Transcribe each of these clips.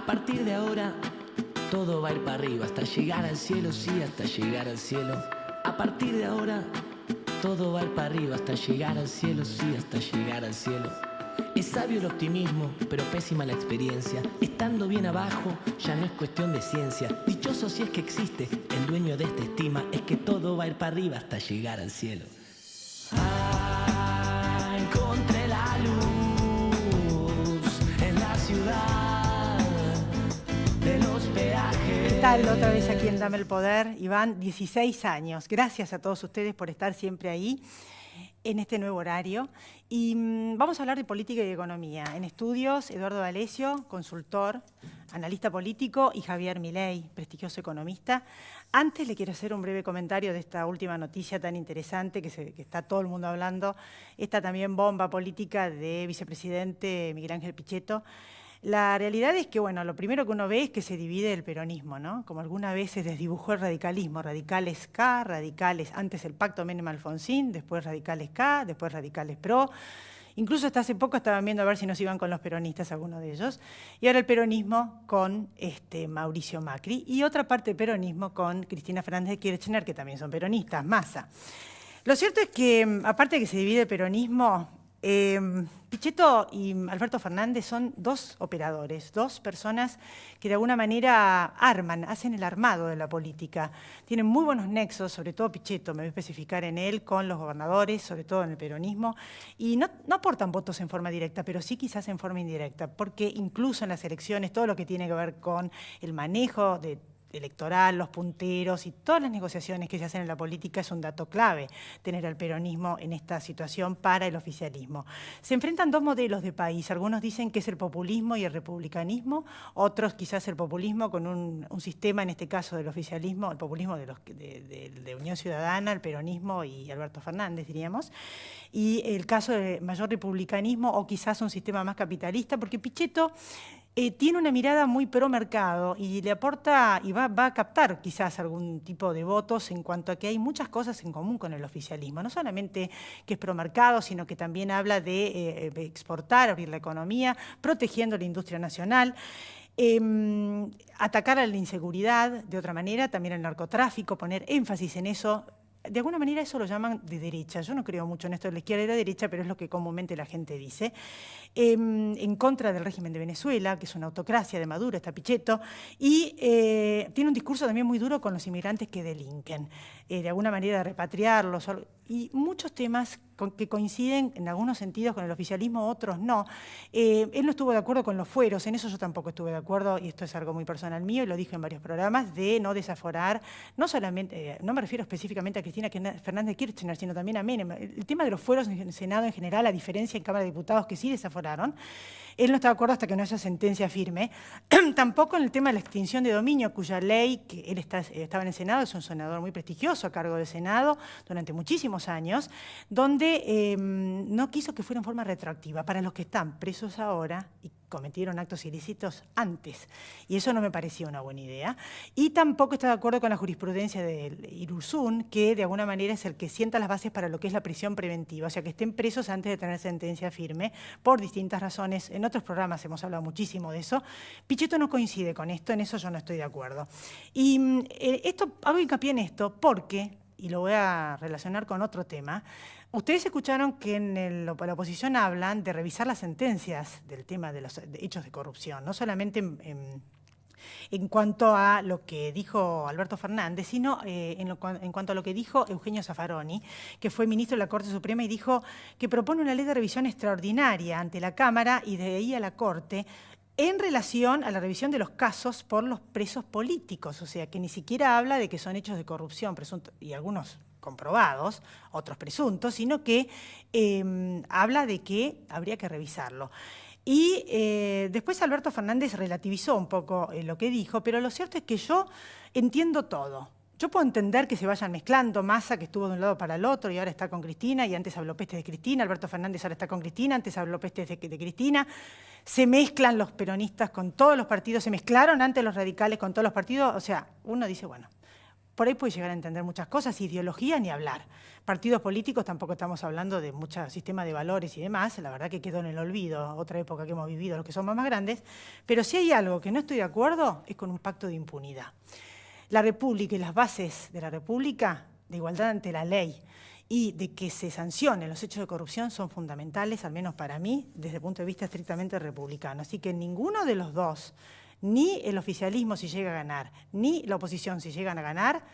A partir de ahora, todo va a ir para arriba, hasta llegar al cielo, sí, hasta llegar al cielo. A partir de ahora, todo va a ir para arriba, hasta llegar al cielo, sí, hasta llegar al cielo. Es sabio el optimismo, pero pésima la experiencia. Estando bien abajo, ya no es cuestión de ciencia. Dichoso si es que existe el dueño de esta estima, es que todo va a ir para arriba hasta llegar al cielo. Ah, encontré la luz en la ciudad de los peajes. ¿Qué tal? Otra vez aquí en Dame el Poder. Iván, 16 años. Gracias a todos ustedes por estar siempre ahí en este nuevo horario. Y vamos a hablar de política y de economía. En estudios, Eduardo D'Alessio, consultor, analista político, y Javier Milei, prestigioso economista. Antes le quiero hacer un breve comentario de esta última noticia tan interesante que está todo el mundo hablando. Esta también bomba política de vicepresidente Miguel Ángel Pichetto. La realidad es que, bueno, lo primero que uno ve es que se divide el peronismo, ¿no? Como alguna vez se desdibujó el radicalismo, radicales K, radicales, antes el pacto Menem-Alfonsín, después radicales K, después radicales PRO. Incluso hasta hace poco estaban viendo a ver si nos iban con los peronistas, algunos de ellos. Y ahora el peronismo con Mauricio Macri y otra parte del peronismo con Cristina Fernández de Kirchner, que también son peronistas, Massa. Lo cierto es que, aparte de que se divide el peronismo, Pichetto y Alberto Fernández son dos operadores, dos personas que de alguna manera hacen el armado de la política. Tienen muy buenos nexos, sobre todo Pichetto, me voy a especificar en él, con los gobernadores, sobre todo en el peronismo, y no aportan votos en forma directa, pero sí quizás en forma indirecta, porque incluso en las elecciones, todo lo que tiene que ver con el manejo electoral, los punteros y todas las negociaciones que se hacen en la política es un dato clave tener al peronismo en esta situación para el oficialismo. Se enfrentan dos modelos de país. Algunos dicen que es el populismo y el republicanismo, otros quizás el populismo con un sistema, en este caso del oficialismo, el populismo de Unión Ciudadana, el peronismo y Alberto Fernández, diríamos, y el caso de mayor republicanismo o quizás un sistema más capitalista, porque Pichetto tiene una mirada muy pro mercado y le aporta y va a captar quizás algún tipo de votos en cuanto a que hay muchas cosas en común con el oficialismo. No solamente que es pro mercado, sino que también habla de exportar, abrir la economía, protegiendo la industria nacional. Atacar a la inseguridad de otra manera, también el narcotráfico, poner énfasis en eso. De alguna manera eso lo llaman de derecha. Yo no creo mucho en esto de la izquierda y la derecha, pero es lo que comúnmente la gente dice. En contra del régimen de Venezuela, que es una autocracia de Maduro, está Pichetto, y tiene un discurso también muy duro con los inmigrantes que delinquen, de alguna manera repatriarlos, y muchos temas que coinciden en algunos sentidos con el oficialismo, otros no. Él no estuvo de acuerdo con los fueros, en eso yo tampoco estuve de acuerdo, y esto es algo muy personal mío, y lo dije en varios programas, de no desaforar, no solamente, no me refiero específicamente a Cristina Fernández de Kirchner, sino también a Menem. El tema de los fueros en el Senado en general, a diferencia en Cámara de Diputados que sí desaforaron, él no está de acuerdo hasta que no haya sentencia firme. Tampoco en el tema de la extinción de dominio, cuya ley, que él estaba en el Senado, es un senador muy prestigioso a cargo del Senado durante muchísimos años, donde no quiso que fuera en forma retroactiva para los que están presos ahora y cometieron actos ilícitos antes. Y eso no me parecía una buena idea. Y tampoco está de acuerdo con la jurisprudencia del Irurzun, que de alguna manera es el que sienta las bases para lo que es la prisión preventiva, o sea, que estén presos antes de tener sentencia firme, por distintas razones. En otros programas hemos hablado muchísimo de eso. Pichetto no coincide con esto, en eso yo no estoy de acuerdo. Y hago hincapié en esto porque, y lo voy a relacionar con otro tema, ustedes escucharon que la oposición hablan de revisar las sentencias del tema de los hechos de corrupción, no solamente en cuanto a lo que dijo Alberto Fernández, sino en cuanto a lo que dijo Eugenio Zaffaroni, que fue ministro de la Corte Suprema y dijo que propone una ley de revisión extraordinaria ante la Cámara y de ahí a la Corte, en relación a la revisión de los casos por los presos políticos, o sea, que ni siquiera habla de que son hechos de corrupción presuntos, y algunos comprobados, otros presuntos, sino que habla de que habría que revisarlo. Y después Alberto Fernández relativizó un poco lo que dijo, pero lo cierto es que yo entiendo todo. Yo puedo entender que se vayan mezclando, Massa, que estuvo de un lado para el otro y ahora está con Cristina, y antes habló peste de Cristina, Alberto Fernández ahora está con Cristina, antes habló peste de Cristina. Se mezclan los peronistas con todos los partidos, se mezclaron antes los radicales con todos los partidos. O sea, uno dice, bueno, por ahí puede llegar a entender muchas cosas, ideología ni hablar. Partidos políticos tampoco estamos hablando de mucho sistema de valores y demás, la verdad que quedó en el olvido, otra época que hemos vivido los que somos más grandes, pero si hay algo que no estoy de acuerdo es con un pacto de impunidad. La República y las bases de la República, de igualdad ante la ley y de que se sancionen los hechos de corrupción son fundamentales, al menos para mí, desde el punto de vista estrictamente republicano. Así que ninguno de los dos, ni el oficialismo si llega a ganar, ni la oposición si llegan a ganar,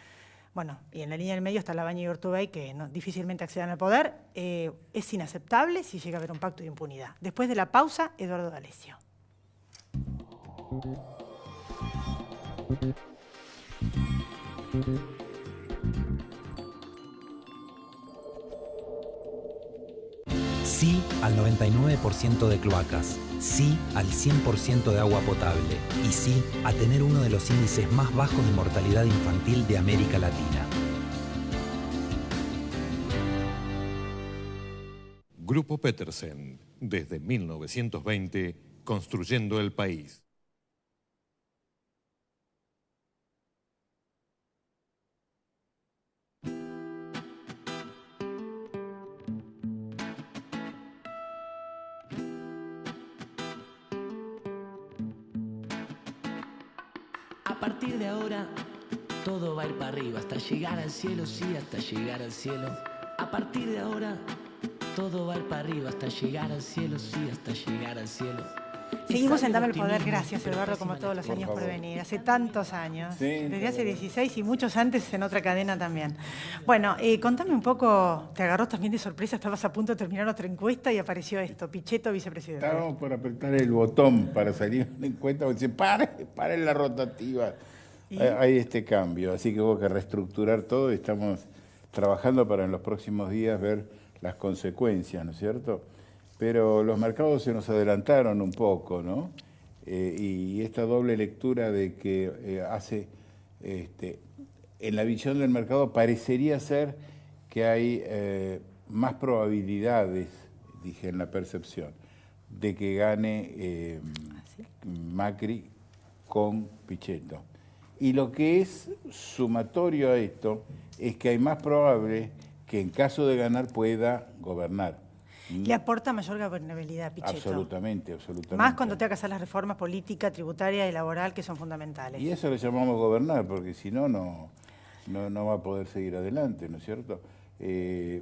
bueno, y en la línea del medio está Labaña y Urtubey, que difícilmente accedan al poder, es inaceptable si llega a haber un pacto de impunidad. Después de la pausa, Eduardo D'Alessio. Sí al 99% de cloacas, sí al 100% de agua potable y sí a tener uno de los índices más bajos de mortalidad infantil de América Latina. Grupo Petersen, desde 1920, construyendo el país. A partir de ahora, todo va a ir para arriba, hasta llegar al cielo, sí, hasta llegar al cielo. A partir de ahora, todo va a ir para arriba, hasta llegar al cielo, sí, hasta llegar al cielo. Seguimos en Dame el Poder, gracias Eduardo, como todos los años por venir, hace tantos años, Sí, desde hace 16 y muchos antes en otra cadena también. Bueno, contame un poco, te agarró también de sorpresa, estabas a punto de terminar otra encuesta y apareció esto, Pichetto vicepresidente. Estábamos por apretar el botón para salir de una encuesta, porque dice, pare la rotativa. Hay este cambio, así que hubo que reestructurar todo y estamos trabajando para en los próximos días ver las consecuencias, ¿no es cierto? Pero los mercados se nos adelantaron un poco, ¿no? Y esta doble lectura de que en la visión del mercado parecería ser que hay más probabilidades, dije en la percepción, de que gane Macri con Pichetto. Y lo que es sumatorio a esto es que hay más probable que en caso de ganar pueda gobernar. Le aporta mayor gobernabilidad a Pichetto. Absolutamente, absolutamente. Más cuando tenga que hacer las reformas políticas, tributarias y laboral que son fundamentales. Y eso le llamamos gobernar, porque si no, no va a poder seguir adelante, ¿no es cierto?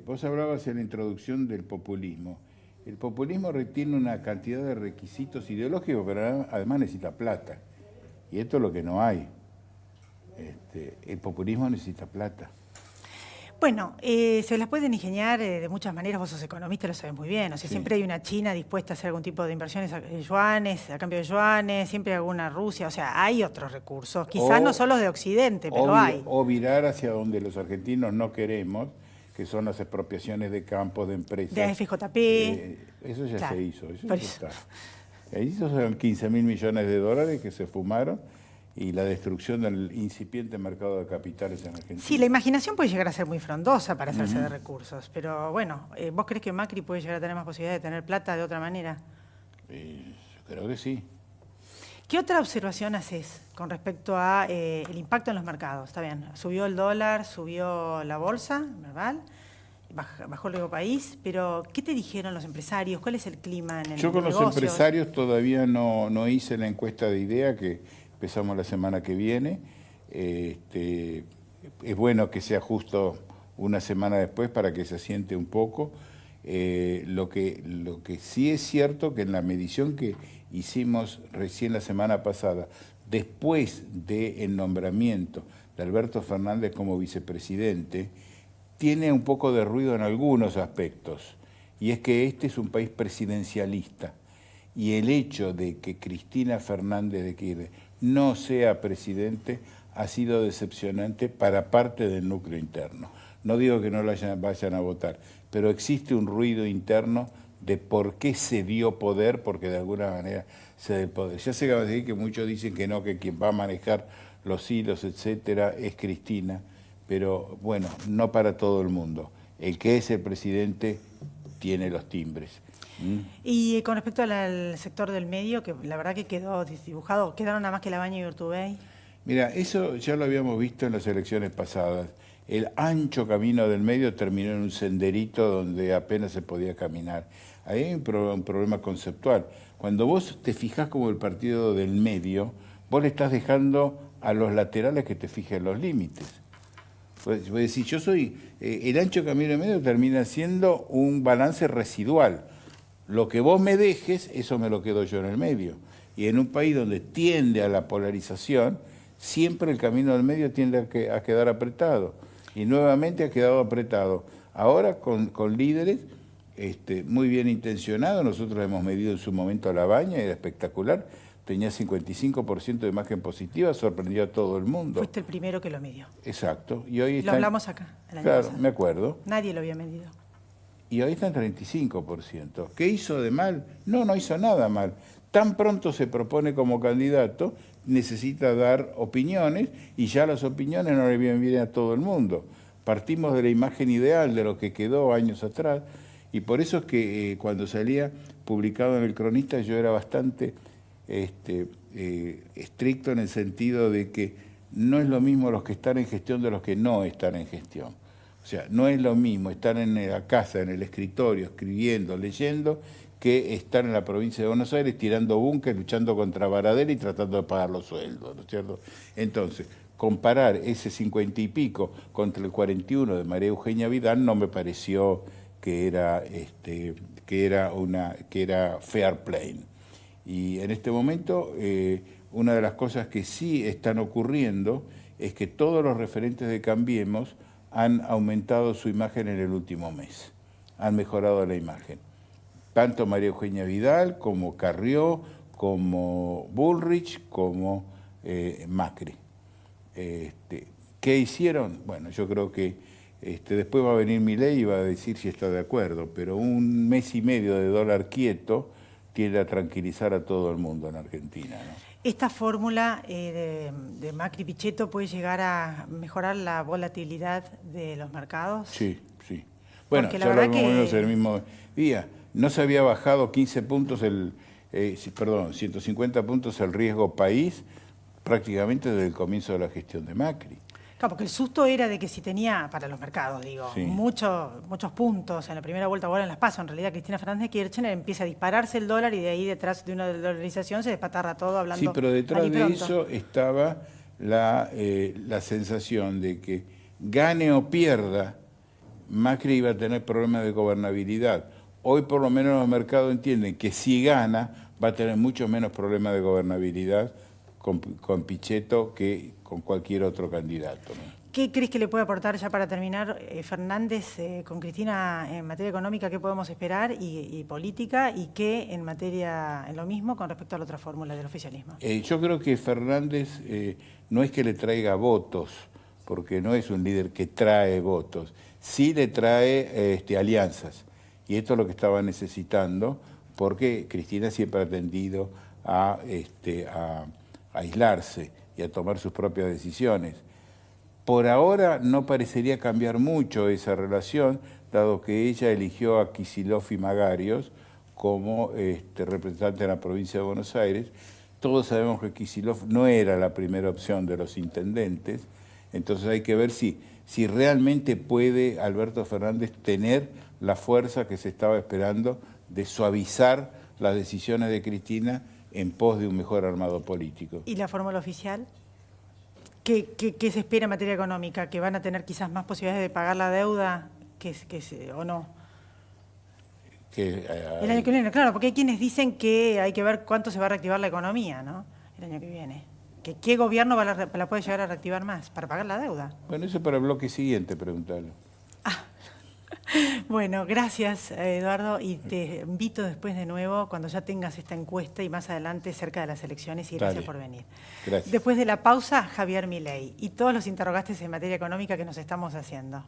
Vos hablabas en la introducción del populismo. El populismo tiene una cantidad de requisitos ideológicos, pero además necesita plata. Y esto es lo que no hay. El populismo necesita plata. Bueno, se las pueden ingeniar de muchas maneras, vos sos economista, lo sabés muy bien. O sea, Sí. siempre hay una China dispuesta a hacer algún tipo de inversiones en yuanes, a cambio de yuanes, siempre hay alguna Rusia. O sea, hay otros recursos. Quizás no son los de Occidente, pero hay. O virar hacia donde los argentinos no queremos, que son las expropiaciones de campos, de empresas. De FJP. Eso ya Claro. se hizo, eso Por ya eso. está. Esos son 15.000 millones de dólares que se fumaron y la destrucción del incipiente mercado de capitales en Argentina. Sí, la imaginación puede llegar a ser muy frondosa para hacerse de recursos, pero bueno, ¿vos crees que Macri puede llegar a tener más posibilidades de tener plata de otra manera? Yo creo que sí. ¿Qué otra observación haces con respecto a el impacto en los mercados? Está bien, subió el dólar, subió la bolsa, ¿verdad? Bajó el riesgo país, pero ¿qué te dijeron los empresarios? ¿Cuál es el clima en el Yo con los negocio? empresarios todavía no hice la encuesta de idea, que empezamos la semana que viene. Es bueno que sea justo una semana después para que se asiente un poco. Lo que sí es cierto que en la medición que hicimos recién la semana pasada, después del nombramiento de Alberto Fernández como vicepresidente, tiene un poco de ruido en algunos aspectos, y es que este es un país presidencialista, y el hecho de que Cristina Fernández de Kirchner no sea presidente ha sido decepcionante para parte del núcleo interno. No digo que no la vayan a votar, pero existe un ruido interno de por qué se dio poder, porque de alguna manera se da el poder. Ya se acaba de decir que muchos dicen que no, que quien va a manejar los hilos, etcétera, es Cristina, pero bueno, no para todo el mundo. El que es el presidente tiene los timbres. Y con respecto al sector del medio, que la verdad que quedó desdibujado, ¿quedaron nada más que Labaña y Urtubey? Mira, eso ya lo habíamos visto en las elecciones pasadas. El ancho camino del medio terminó en un senderito donde apenas se podía caminar. Ahí hay un problema conceptual. Cuando vos te fijás como el partido del medio, vos le estás dejando a los laterales que te fijen los límites. Vos decís, yo soy... el ancho camino del medio termina siendo un balance residual. Lo que vos me dejes, eso me lo quedo yo en el medio. Y en un país donde tiende a la polarización, siempre el camino del medio tiende a quedar apretado. Y nuevamente ha quedado apretado. Ahora con líderes muy bien intencionados, nosotros hemos medido en su momento a Labaña, era espectacular, tenía 55% de imagen positiva, sorprendió a todo el mundo. Fuiste el primero que lo midió. Exacto. Y hoy lo hablamos acá, el año pasado. Me acuerdo. Nadie lo había medido. Y hoy está en 35%. ¿Qué hizo de mal? No hizo nada mal. Tan pronto se propone como candidato, necesita dar opiniones y ya las opiniones no le vienen bien a todo el mundo. Partimos de la imagen ideal de lo que quedó años atrás y por eso es que cuando salía publicado en El Cronista yo era bastante estricto en el sentido de que no es lo mismo los que están en gestión de los que no están en gestión. O sea, no es lo mismo estar en la casa, en el escritorio, escribiendo, leyendo, que estar en la provincia de Buenos Aires tirando búnker, luchando contra Baradel y tratando de pagar los sueldos, ¿no es cierto? Entonces, comparar ese 50 y pico contra el 41 de María Eugenia Vidal no me pareció que era fair play. Y en este momento, una de las cosas que sí están ocurriendo es que todos los referentes de Cambiemos han aumentado su imagen en el último mes, han mejorado la imagen. Tanto María Eugenia Vidal, como Carrió, como Bullrich, como Macri. ¿Qué hicieron? Bueno, yo creo que después va a venir Milei y va a decir si está de acuerdo, pero un mes y medio de dólar quieto tiende a tranquilizar a todo el mundo en Argentina, ¿no? ¿Esta fórmula de Macri-Pichetto puede llegar a mejorar la volatilidad de los mercados? Sí. Bueno, ya lo vimos el mismo día. No se había bajado 15 puntos 150 puntos el riesgo país prácticamente desde el comienzo de la gestión de Macri. Claro, porque el susto era de que si tenía, para los mercados, digo, sí, muchos puntos en la primera vuelta, ahora en las PASO, en realidad Cristina Fernández de Kirchner empieza a dispararse el dólar y de ahí detrás de una dolarización se despatarra todo hablando. Sí, pero detrás de eso estaba la sensación de que gane o pierda, Macri iba a tener problemas de gobernabilidad. Hoy por lo menos los mercados entienden que si gana va a tener mucho menos problemas de gobernabilidad con Pichetto que con cualquier otro candidato, ¿no? ¿Qué crees que le puede aportar, ya para terminar, Fernández con Cristina en materia económica? ¿Qué podemos esperar y política? ¿Y qué en lo mismo con respecto a la otra fórmula del oficialismo? Yo creo que Fernández no es que le traiga votos, porque no es un líder que trae votos, sí le trae alianzas. Y esto es lo que estaba necesitando, porque Cristina siempre ha tendido a aislarse y a tomar sus propias decisiones. Por ahora no parecería cambiar mucho esa relación, dado que ella eligió a Kicillof y Magarios como representante de la provincia de Buenos Aires. Todos sabemos que Kicillof no era la primera opción de los intendentes, entonces hay que ver si realmente puede Alberto Fernández tener la fuerza que se estaba esperando de suavizar las decisiones de Cristina en pos de un mejor armado político. ¿Y la fórmula oficial? ¿Qué se espera en materia económica? ¿Que van a tener quizás más posibilidades de pagar la deuda o no? El año que viene, claro, porque hay quienes dicen que hay que ver cuánto se va a reactivar la economía, ¿no? El año que viene. ¿Qué gobierno la puede llegar a reactivar más para pagar la deuda? Bueno, eso para el bloque siguiente, preguntarlo. Bueno, gracias Eduardo, y te invito después de nuevo cuando ya tengas esta encuesta y más adelante cerca de las elecciones, y gracias por venir. Gracias. Después de la pausa, Javier Milei y todos los interrogantes en materia económica que nos estamos haciendo.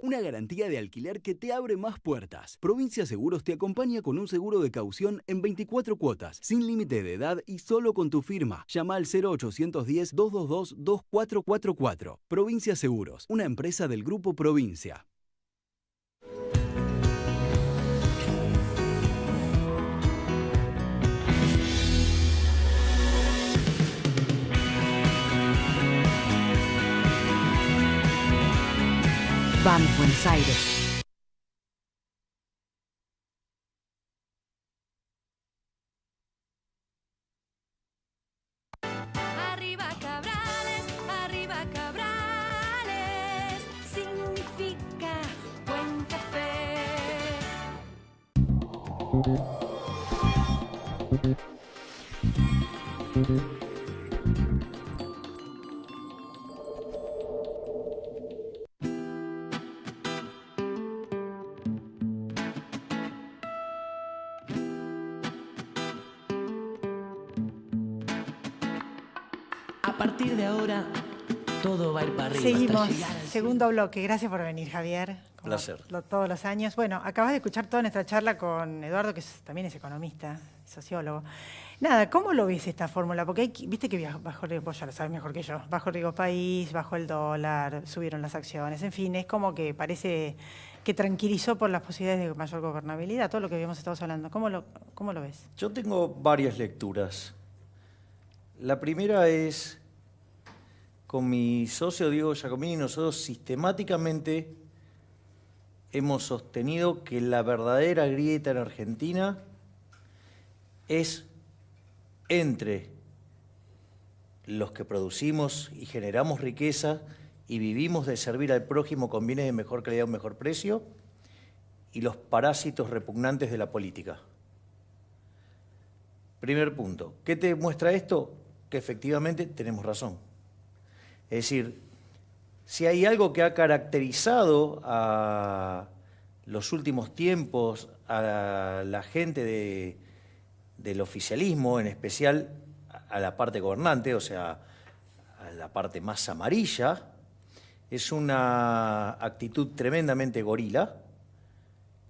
una garantía de alquiler que te abre más puertas. Provincia Seguros te acompaña con un seguro de caución en 24 cuotas, sin límite de edad y solo con tu firma. Llama al 0810-222-2444. Provincia Seguros, una empresa del Grupo Provincia. BAM Buenos Aires. Arriba Cabrales, significa buen café. A partir de ahora, todo va a ir para arriba. Seguimos, hasta llegar al segundo bloque. Gracias por venir, Javier. Como Placer. Todos los años. Bueno, acabas de escuchar toda nuestra charla con Eduardo, que también es economista, sociólogo. Nada, ¿cómo lo ves esta fórmula? Porque viste que bajó, vos ya lo sabes mejor que yo, bajó el riesgo país, bajó el dólar, subieron las acciones, en fin, es como que parece que tranquilizó por las posibilidades de mayor gobernabilidad, todo lo que habíamos estado hablando. ¿Cómo lo ves? Yo tengo varias lecturas. La primera es, con mi socio Diego Giacomini, nosotros sistemáticamente hemos sostenido que la verdadera grieta en Argentina es entre los que producimos y generamos riqueza y vivimos de servir al prójimo con bienes de mejor calidad o mejor precio, y los parásitos repugnantes de la política. Primer punto. ¿Qué te muestra esto? Que efectivamente tenemos razón. Es decir, si hay algo que ha caracterizado a los últimos tiempos a la gente del oficialismo, en especial a la parte gobernante, o sea, a la parte más amarilla, es una actitud tremendamente gorila,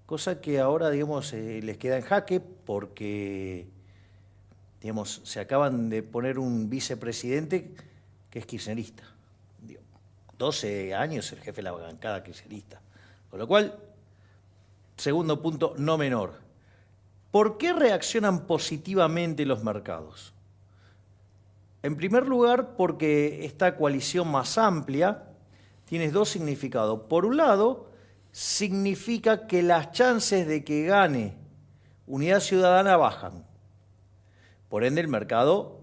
cosa que ahora, digamos, les queda en jaque porque, digamos, se acaban de poner un vicepresidente que es kirchnerista. 12 años el jefe de la bancada kirchnerista. Con lo cual, segundo punto no menor. ¿Por qué reaccionan positivamente los mercados? En primer lugar, porque esta coalición más amplia tiene dos significados. Por un lado, significa que las chances de que gane Unidad Ciudadana bajan. Por ende, el mercado,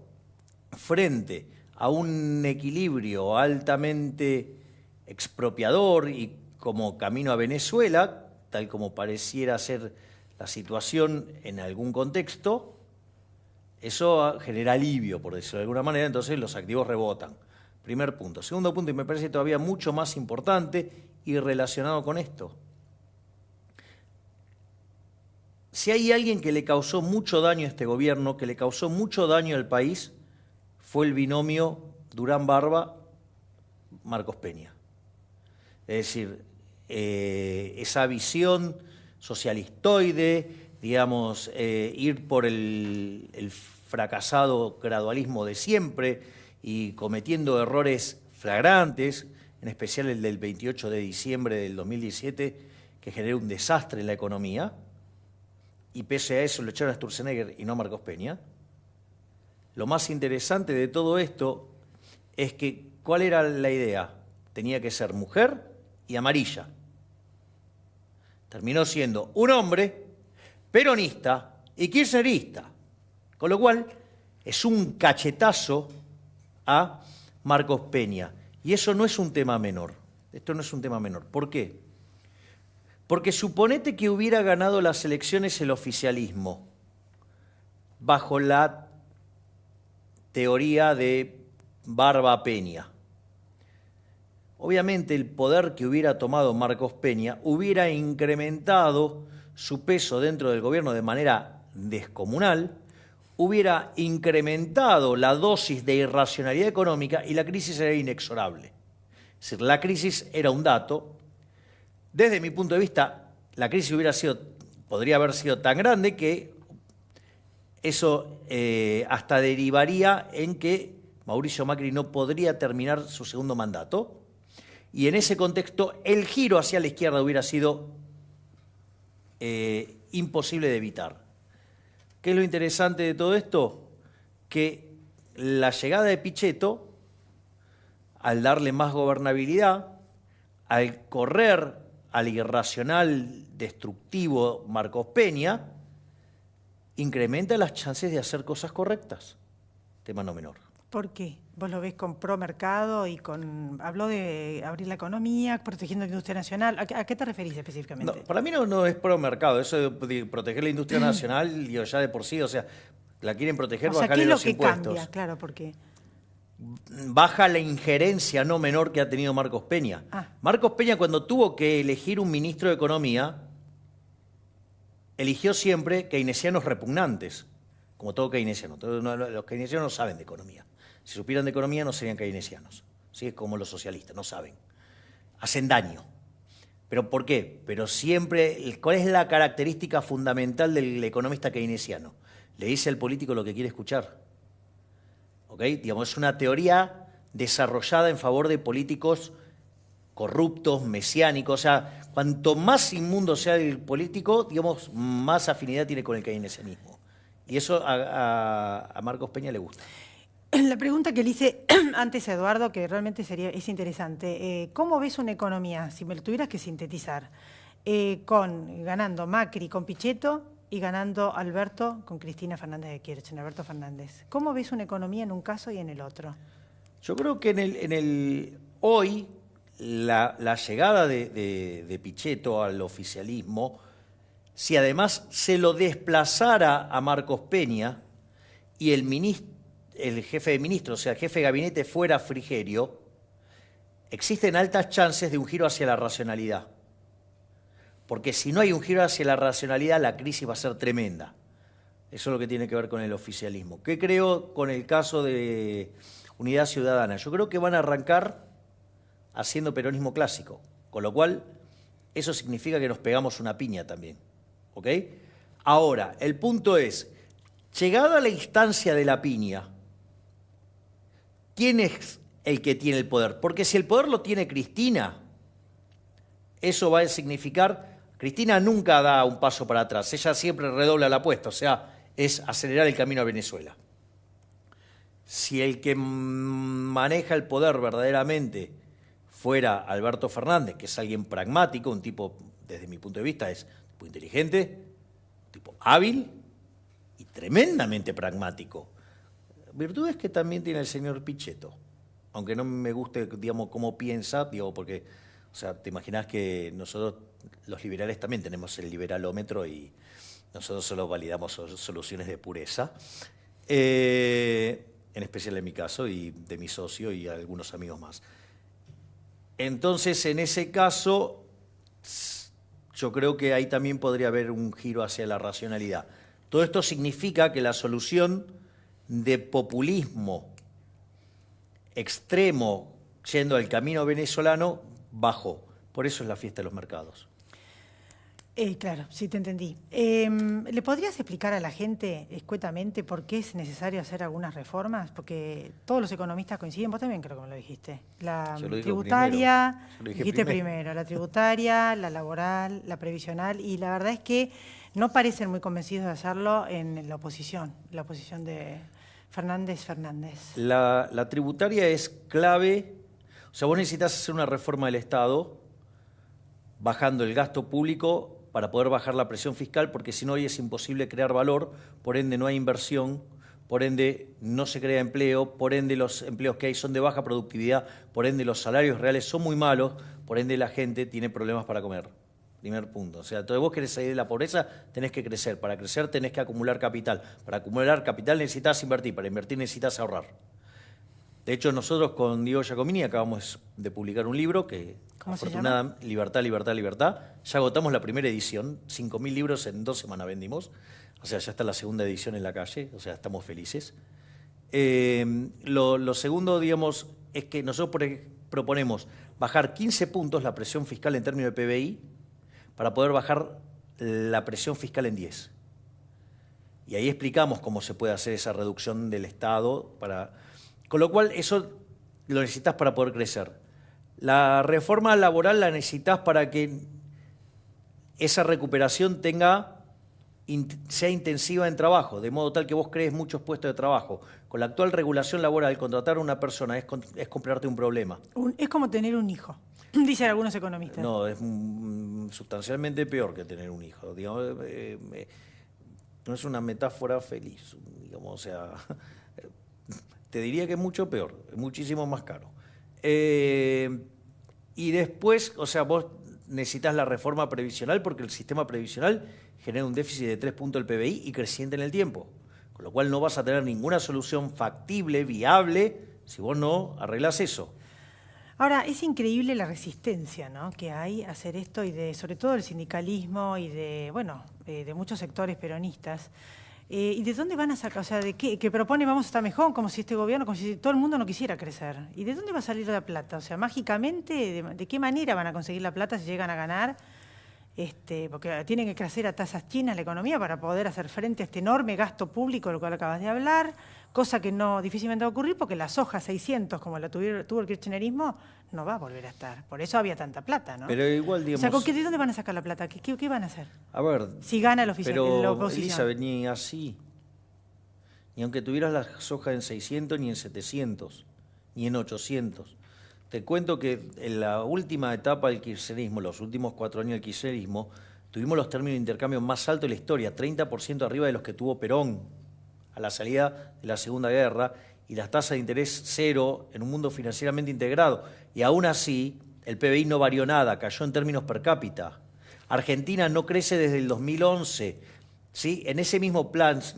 frente a un equilibrio altamente expropiador y como camino a Venezuela, tal como pareciera ser la situación en algún contexto, eso genera alivio, por decirlo de alguna manera, entonces los activos rebotan. Primer punto. Segundo punto, y me parece todavía mucho más importante y relacionado con esto. Si hay alguien que le causó mucho daño a este gobierno, que le causó mucho daño al país, fue el binomio Durán Barba, Marcos Peña. Es decir, esa visión socialistoide, digamos, ir por el fracasado gradualismo de siempre y cometiendo errores flagrantes, en especial el del 28 de diciembre del 2017, que generó un desastre en la economía, y pese a eso lo echaron a Sturzenegger y no a Marcos Peña. Lo más interesante de todo esto es que, ¿cuál era la idea? Tenía que ser mujer y amarilla. Terminó siendo un hombre peronista y kirchnerista, con lo cual es un cachetazo a Marcos Peña. Y eso no es un tema menor. Esto no es un tema menor. ¿Por qué? Porque suponete que hubiera ganado las elecciones el oficialismo bajo la teoría de Barba Peña. Obviamente el poder que hubiera tomado Marcos Peña hubiera incrementado su peso dentro del gobierno de manera descomunal, hubiera incrementado la dosis de irracionalidad económica y la crisis era inexorable. Es decir, la crisis era un dato Desde mi punto de vista, la crisis podría haber sido tan grande que eso hasta derivaría en que Mauricio Macri no podría terminar su segundo mandato. Y en ese contexto, el giro hacia la izquierda hubiera sido imposible de evitar. ¿Qué es lo interesante de todo esto? Que la llegada de Pichetto, al darle más gobernabilidad, al correr al irracional, destructivo Marcos Peña, incrementa las chances de hacer cosas correctas. Tema no menor. ¿Por qué? ¿Vos lo ves con pro mercado y con... Habló de abrir la economía, protegiendo la industria nacional? ¿A qué te referís específicamente? No, para mí no es pro mercado. Eso de proteger la industria nacional, digo, ya de por sí, o sea, la quieren proteger, O sea, bajarle ¿qué es lo los que impuestos. cambia? Claro, porque... Baja la injerencia no menor que ha tenido Marcos Peña. Marcos Peña, cuando tuvo que elegir un ministro de Economía, eligió siempre keynesianos repugnantes, como todo keynesiano. Los keynesianos no saben de economía. Si supieran de economía no serían keynesianos. ¿Sí? Es como los socialistas, no saben. Hacen daño. ¿Pero por qué? Pero siempre, ¿cuál es la característica fundamental del economista keynesiano? Le dice al político lo que quiere escuchar. ¿Ok? Digamos, es una teoría desarrollada en favor de políticos corruptos, mesiánicos. O sea, cuanto más inmundo sea el político, digamos, más afinidad tiene con el keynesianismo. Y eso a Marcos Peña le gusta. La pregunta que le hice antes a Eduardo, que realmente es interesante. ¿Cómo ves una economía, si me lo tuvieras que sintetizar, ganando Macri con Pichetto y ganando Alberto con Cristina Fernández de Kirchner, Alberto Fernández? ¿Cómo ves una economía en un caso y en el otro? Yo creo que hoy la llegada de Pichetto al oficialismo, si además se lo desplazara a Marcos Peña y el jefe de ministros, o sea, el jefe de gabinete fuera Frigerio, existen altas chances de un giro hacia la racionalidad. Porque si no hay un giro hacia la racionalidad, la crisis va a ser tremenda. Eso es lo que tiene que ver con el oficialismo. ¿Qué creo con el caso de Unidad Ciudadana? Yo creo que van a arrancar haciendo peronismo clásico, con lo cual eso significa que nos pegamos una piña también. ¿Ok? Ahora, el punto es, llegado a la instancia de la piña, ¿quién es el que tiene el poder? Porque si el poder lo tiene Cristina, eso va a significar... Cristina nunca da un paso para atrás, ella siempre redobla la apuesta, o sea, es acelerar el camino a Venezuela. Si el que maneja el poder verdaderamente fuera Alberto Fernández, que es alguien pragmático, un tipo, desde mi punto de vista, es un tipo inteligente, un tipo hábil y tremendamente pragmático. Virtudes que también tiene el señor Pichetto, aunque no me guste, digamos, cómo piensa, digo, porque, o sea, te imaginas que nosotros, los liberales, también tenemos el liberalómetro y nosotros solo validamos soluciones de pureza, en especial en mi caso y de mi socio y algunos amigos más. Entonces, en ese caso, yo creo que ahí también podría haber un giro hacia la racionalidad. Todo esto significa que la solución de populismo extremo yendo al camino venezolano bajó. Por eso es la fiesta de los mercados. Claro, sí te entendí. ¿Le podrías explicar a la gente escuetamente por qué es necesario hacer algunas reformas? Porque todos los economistas coinciden, vos también creo que me lo dijiste. La tributaria, dijiste primero, la tributaria, la laboral, la previsional, y la verdad es que no parecen muy convencidos de hacerlo en la oposición de Fernández. La tributaria es clave, o sea, vos necesitas hacer una reforma del Estado bajando el gasto público para poder bajar la presión fiscal, porque si no hoy es imposible crear valor, por ende no hay inversión, por ende no se crea empleo, por ende los empleos que hay son de baja productividad, por ende los salarios reales son muy malos, por ende la gente tiene problemas para comer. Primer punto. O sea, entonces vos querés salir de la pobreza, tenés que crecer. Para crecer tenés que acumular capital. Para acumular capital necesitas invertir. Para invertir necesitas ahorrar. De hecho, nosotros con Diego Giacomini acabamos de publicar un libro que, afortunadamente, Libertad, Libertad, Libertad. Ya agotamos la primera edición. 5.000 libros en 2 semanas vendimos. O sea, ya está la segunda edición en la calle. O sea, estamos felices. Lo segundo, digamos, es que nosotros proponemos bajar 15 puntos la presión fiscal en términos de PBI para poder bajar la presión fiscal en 10. Y ahí explicamos cómo se puede hacer esa reducción del Estado. Con lo cual, eso lo necesitas para poder crecer. La reforma laboral la necesitas para que esa recuperación sea intensiva en trabajo, de modo tal que vos crees muchos puestos de trabajo. Con la actual regulación laboral, contratar a una persona es comprarte un problema. Es como tener un hijo, dicen algunos economistas. No, es sustancialmente peor que tener un hijo. Digamos, no es una metáfora feliz, digamos, o sea, te diría que es mucho peor, es muchísimo más caro. Y después, o sea, vos necesitas la reforma previsional porque el sistema previsional genera un déficit de 3 puntos del PBI y creciente en el tiempo, con lo cual no vas a tener ninguna solución factible, viable, si vos no arreglás eso. Ahora, es increíble la resistencia, ¿no?, que hay a hacer esto y sobre todo el sindicalismo y de muchos sectores peronistas. ¿Y de dónde van a sacar? O sea, ¿de qué? Que propone vamos a estar mejor, como si este gobierno, como si todo el mundo no quisiera crecer. ¿Y de dónde va a salir la plata? O sea, mágicamente, ¿de qué manera van a conseguir la plata si llegan a ganar? Porque tienen que crecer a tasas chinas la economía para poder hacer frente a este enorme gasto público, del cual acabas de hablar, cosa que no difícilmente va a ocurrir porque la soja 600, como la tuvo el kirchnerismo, no va a volver a estar. Por eso había tanta plata, ¿no? Pero igual, digamos... O sea, ¿de dónde van a sacar la plata? ¿Qué van a hacer? A ver... Si gana la oposición. Elizabeth, ni así. Ni aunque tuvieras la soja en 600, ni en 700, ni en 800. Te cuento que en la última etapa del kirchnerismo, los últimos 4 años del kirchnerismo, tuvimos los términos de intercambio más altos de la historia, 30% arriba de los que tuvo Perón a la salida de la Segunda Guerra, y las tasas de interés cero en un mundo financieramente integrado. Y aún así, el PBI no varió nada, cayó en términos per cápita. Argentina no crece desde el 2011. ¿Sí? En ese mismo plazo,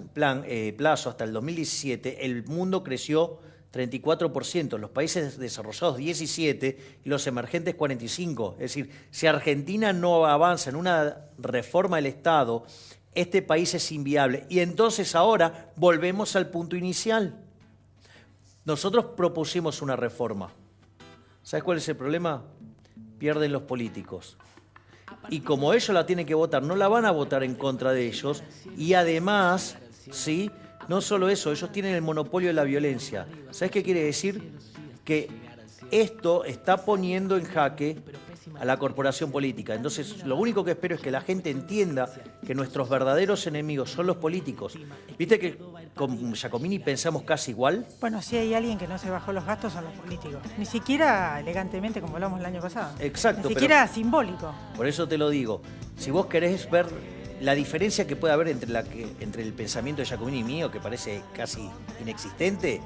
hasta el 2017, el mundo creció 34%, los países desarrollados 17% y los emergentes 45%. Es decir, si Argentina no avanza en una reforma del Estado, este país es inviable. Y entonces ahora volvemos al punto inicial. Nosotros propusimos una reforma. ¿Sabes cuál es el problema? Pierden los políticos. Y como ellos la tienen que votar, no la van a votar en contra de ellos. Y además, ¿sí?, no solo eso, ellos tienen el monopolio de la violencia. ¿Sabes qué quiere decir? Que esto está poniendo en jaque a la corporación política. Entonces, lo único que espero es que la gente entienda que nuestros verdaderos enemigos son los políticos. ¿Viste que con Giacomini pensamos casi igual? Bueno, si hay alguien que no se bajó los gastos son los políticos. Ni siquiera elegantemente, como hablamos el año pasado. Exacto. Ni siquiera simbólico. Por eso te lo digo. Si vos querés ver la diferencia que puede haber entre el pensamiento de Giacomini y mío, que parece casi inexistente,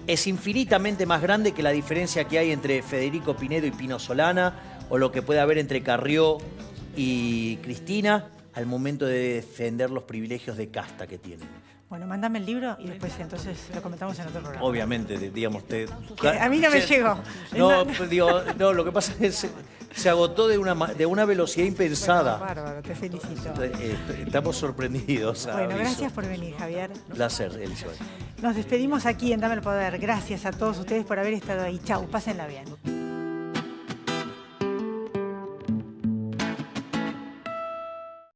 es infinitamente más grande que la diferencia que hay entre Federico Pinedo y Pino Solana, o lo que puede haber entre Carrió y Cristina al momento de defender los privilegios de casta que tienen. Bueno, mándame el libro y después entonces lo comentamos en otro programa. Obviamente, digamos... A mí no me llegó. No, lo que pasa es que se agotó de una velocidad impensada. Bueno, bárbaro, te felicito. Estamos sorprendidos. Bueno, gracias por venir, Javier. Placer, Elizabeth. Nos despedimos aquí en Dame el Poder. Gracias a todos ustedes por haber estado ahí. Chau, pásenla bien.